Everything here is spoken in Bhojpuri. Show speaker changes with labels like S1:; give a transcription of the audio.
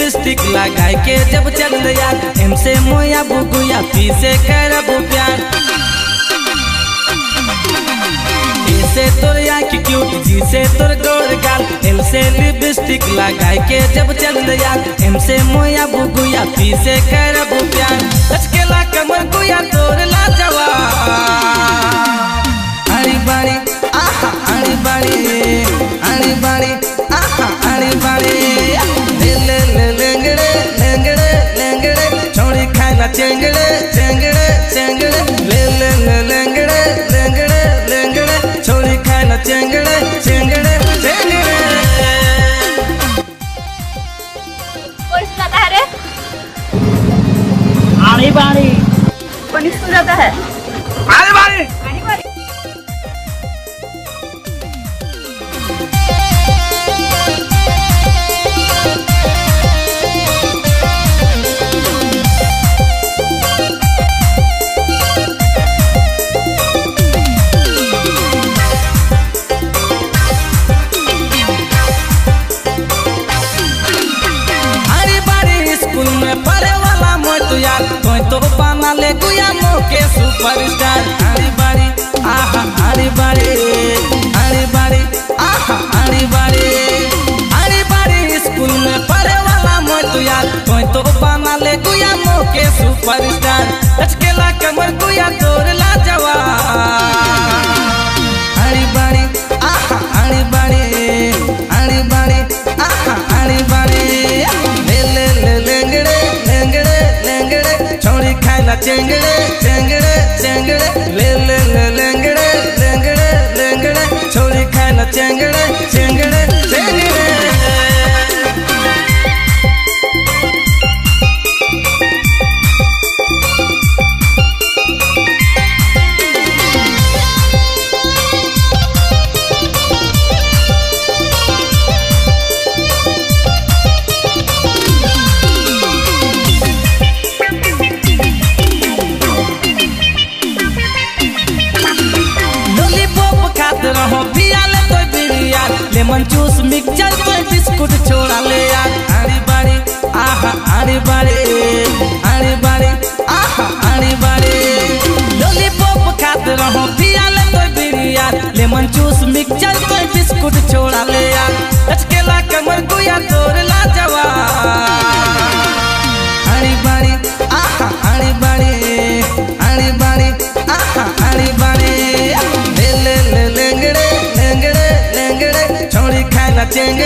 S1: लिपस्टिक लगाए के जब चल यार एम से मोया बुगुया पी से करब प्यार ए से तोर आँख क्यूट जी से तोर गोर गाल एल से लिपस्टिक लगाए के जब चल यार एम से मोया बुगुया पी से करब प्यार लचकेला कमर गुया तोर लाजवा अड़ी बाड़ी आहा अड़ी बाड़ी आहा अड़ी बाड़ी ले ले ले लेंगड़े लेंगड़े लेंगड़े छोड़ी खाना चेंगड़े चेंगड़े चेंगड़े ले ले ले लेंगड़े लेंगड़े लेंगड़े छोड़ी खाना चेंगड़े चेंगड़े चेंगड़े।
S2: कौन सा जाता है रे?
S3: आड़ी बाड़ी
S2: कौन स्कूल जाता है?
S3: आड़ी बाड़ी
S2: आड़ी बाड़ी।
S1: तो पाना ले गुया मोके सुपरस्टार आड़ी बाड़ी आहा आड़ी बाड़ी आहा आड़ी बाड़ी स्कूल में पढ़े वाला मोट यार तो पाना ले गुया मोके सुपरस्टार लचकेला कमर गुया तोर लाजवा आड़ी बाड़ी आहा आड़ी बाड़ी आहा आड़ी बाड़ी ले ले ले लेंगड़े लेंगड़े लेंगड़े छोड़ी खाना चेंगड़े चेंगड़े चेंगड़े ले ले ले लेंगड़े लेंगड़े लेंगड़े छोड़ी खाना चेंगड़े चेंगड़े चेंगड़े। लेमन जूस मिक्सचर कोई बिस्कुट छोड़ा ले यार आड़ी बाड़ी आहा आड़ी बाड़ी आहा आड़ी बाड़ी लॉलीपॉप खाते रहो पिया ले कोई बीड़ी यार लेमन जूस मिक्सचर कोई बिस्कुट छोड़ा ले यार लचकेला कमर गुया तोर लाजवा आड़ी बाड़ी आहा आड़ी बाड़ी आहा आड़ी बाड़ी ले ले ले लेंगड़े लेंगड़े लेंगड़े छोड़ी खाना चेंगड़े